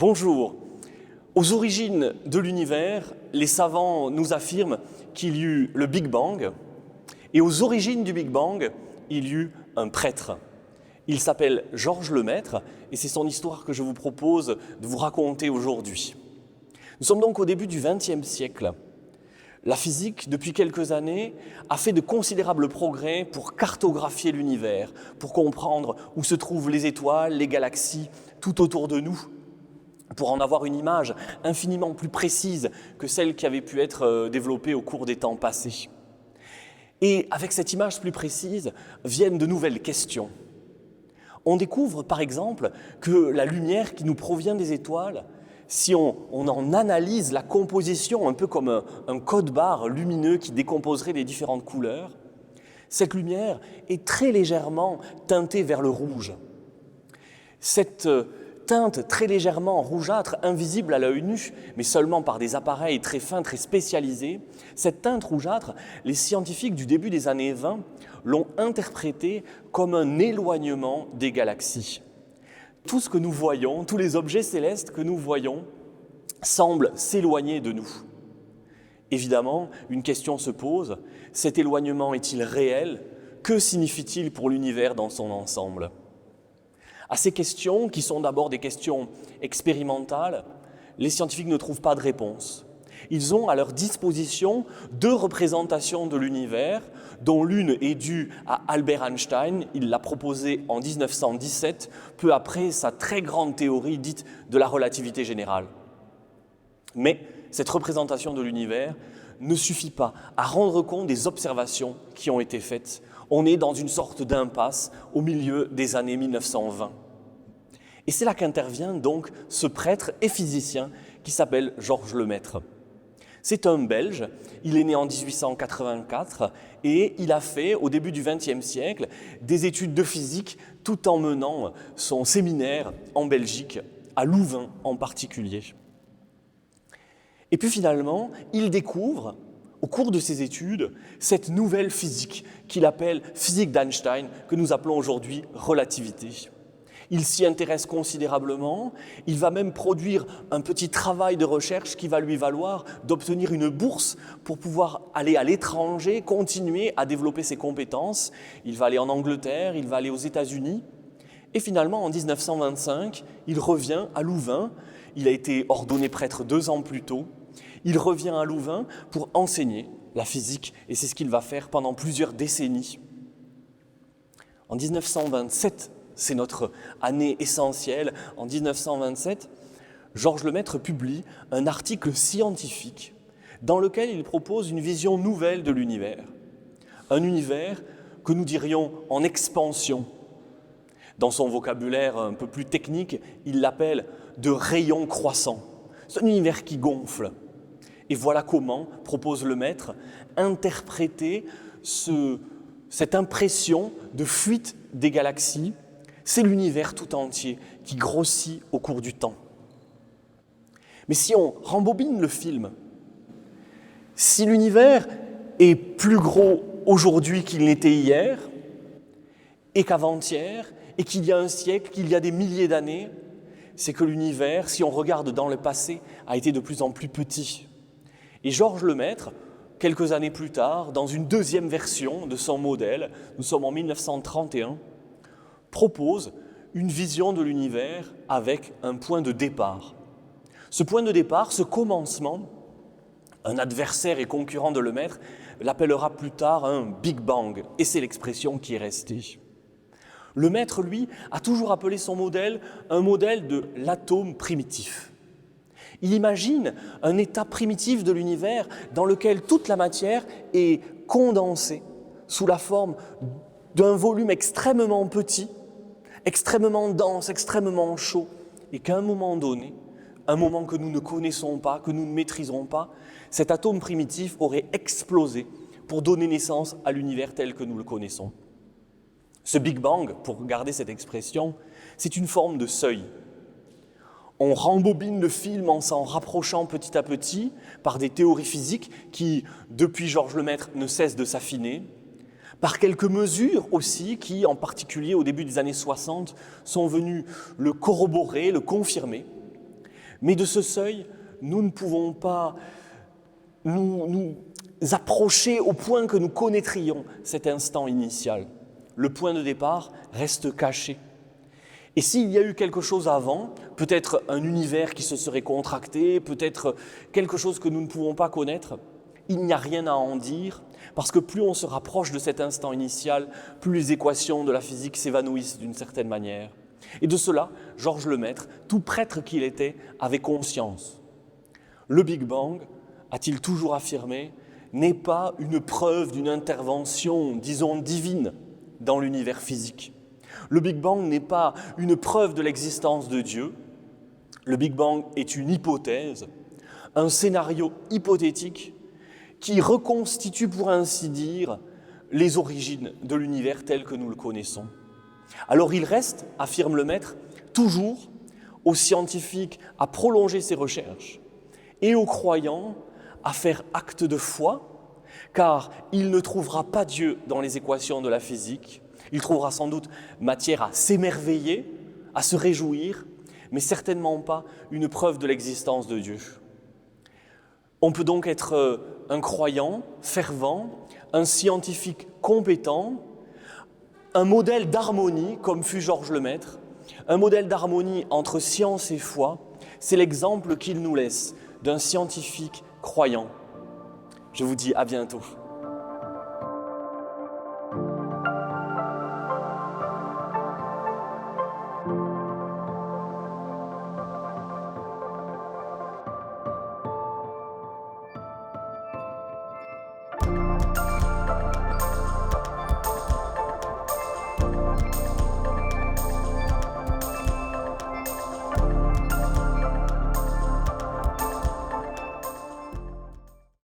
Bonjour. Aux origines de l'univers, les savants nous affirment qu'il y eut le Big Bang, et aux origines du Big Bang, il y eut un prêtre. Il s'appelle Georges Lemaître, et c'est son histoire que je vous propose de vous raconter aujourd'hui. Nous sommes donc au début du XXe siècle. La physique, depuis quelques années, a fait de considérables progrès pour cartographier l'univers, pour comprendre où se trouvent les étoiles, les galaxies, tout autour de nous, pour en avoir une image infiniment plus précise que celle qui avait pu être développée au cours des temps passés. Et avec cette image plus précise viennent de nouvelles questions. On découvre par exemple que la lumière qui nous provient des étoiles, si on en analyse la composition un peu comme un code-barre lumineux qui décomposerait les différentes couleurs, cette lumière est très légèrement teintée vers le rouge. Cette teinte très légèrement rougeâtre, invisible à l'œil nu, mais seulement par des appareils très fins, très spécialisés, cette teinte rougeâtre, les scientifiques du début des années 20 l'ont interprétée comme un éloignement des galaxies. Tout ce que nous voyons, tous les objets célestes que nous voyons, semblent s'éloigner de nous. Évidemment, une question se pose, cet éloignement est-il réel? Que signifie-t-il pour l'univers dans son ensemble? À ces questions, qui sont d'abord des questions expérimentales, les scientifiques ne trouvent pas de réponse. Ils ont à leur disposition deux représentations de l'univers, dont l'une est due à Albert Einstein. Il l'a proposée en 1917, peu après sa très grande théorie dite de la relativité générale. Mais cette représentation de l'univers ne suffit pas à rendre compte des observations qui ont été faites. On est dans une sorte d'impasse au milieu des années 1920. Et c'est là qu'intervient donc ce prêtre et physicien qui s'appelle Georges Lemaître. C'est un Belge, il est né en 1884 et il a fait, au début du XXe siècle, des études de physique tout en menant son séminaire en Belgique, à Louvain en particulier. Et puis finalement, il découvre, au cours de ses études, cette nouvelle physique qu'il appelle physique d'Einstein, que nous appelons aujourd'hui relativité. Il s'y intéresse considérablement, il va même produire un petit travail de recherche qui va lui valoir d'obtenir une bourse pour pouvoir aller à l'étranger, continuer à développer ses compétences. Il va aller en Angleterre, il va aller aux États-Unis. Et finalement, en 1925, il revient à Louvain. Il a été ordonné prêtre 2 ans plus tôt. Il revient à Louvain pour enseigner la physique, et c'est ce qu'il va faire pendant plusieurs décennies. En 1927, c'est notre année essentielle, en 1927, Georges Lemaître publie un article scientifique dans lequel il propose une vision nouvelle de l'univers. Un univers que nous dirions en expansion. Dans son vocabulaire un peu plus technique, il l'appelle de rayon croissant. C'est un univers qui gonfle. Et voilà comment, propose Lemaître, interpréter cette impression de fuite des galaxies. C'est l'univers tout entier qui grossit au cours du temps. Mais si on rembobine le film, si l'univers est plus gros aujourd'hui qu'il n'était hier, et qu'avant-hier, et qu'il y a un siècle, qu'il y a des milliers d'années, c'est que l'univers, si on regarde dans le passé, a été de plus en plus petit. Et Georges Lemaître, quelques années plus tard, dans une deuxième version de son modèle, nous sommes en 1931, propose une vision de l'univers avec un point de départ. Ce point de départ, ce commencement, un adversaire et concurrent de Lemaître l'appellera plus tard un Big Bang, et c'est l'expression qui est restée. Lemaître, lui, a toujours appelé son modèle un modèle de l'atome primitif. Il imagine un état primitif de l'univers dans lequel toute la matière est condensée sous la forme d'un volume extrêmement petit, extrêmement dense, extrêmement chaud, et qu'à un moment donné, un moment que nous ne connaissons pas, que nous ne maîtriserons pas, cet atome primitif aurait explosé pour donner naissance à l'univers tel que nous le connaissons. Ce Big Bang, pour garder cette expression, c'est une forme de seuil. On rembobine le film en s'en rapprochant petit à petit par des théories physiques qui, depuis Georges Lemaître, ne cessent de s'affiner, par quelques mesures aussi qui, en particulier au début des années 60, sont venues le corroborer, le confirmer. Mais de ce seuil, nous ne pouvons pas nous approcher au point que nous connaîtrions cet instant initial. Le point de départ reste caché. Et s'il y a eu quelque chose avant, peut-être un univers qui se serait contracté, peut-être quelque chose que nous ne pouvons pas connaître, il n'y a rien à en dire, parce que plus on se rapproche de cet instant initial, plus les équations de la physique s'évanouissent d'une certaine manière. Et de cela, Georges Lemaître, tout prêtre qu'il était, avait conscience. Le Big Bang, a-t-il toujours affirmé, n'est pas une preuve d'une intervention, disons, divine dans l'univers physique. Le Big Bang n'est pas une preuve de l'existence de Dieu. Le Big Bang est une hypothèse, un scénario hypothétique qui reconstitue, pour ainsi dire, les origines de l'univers tel que nous le connaissons. Alors il reste, affirme Lemaître, toujours aux scientifiques à prolonger ses recherches et aux croyants à faire acte de foi, car il ne trouvera pas Dieu dans les équations de la physique. Il trouvera sans doute matière à s'émerveiller, à se réjouir, mais certainement pas une preuve de l'existence de Dieu. On peut donc être un croyant fervent, un scientifique compétent, un modèle d'harmonie, comme fut Georges Lemaître, un modèle d'harmonie entre science et foi. C'est l'exemple qu'il nous laisse d'un scientifique croyant. Je vous dis à bientôt.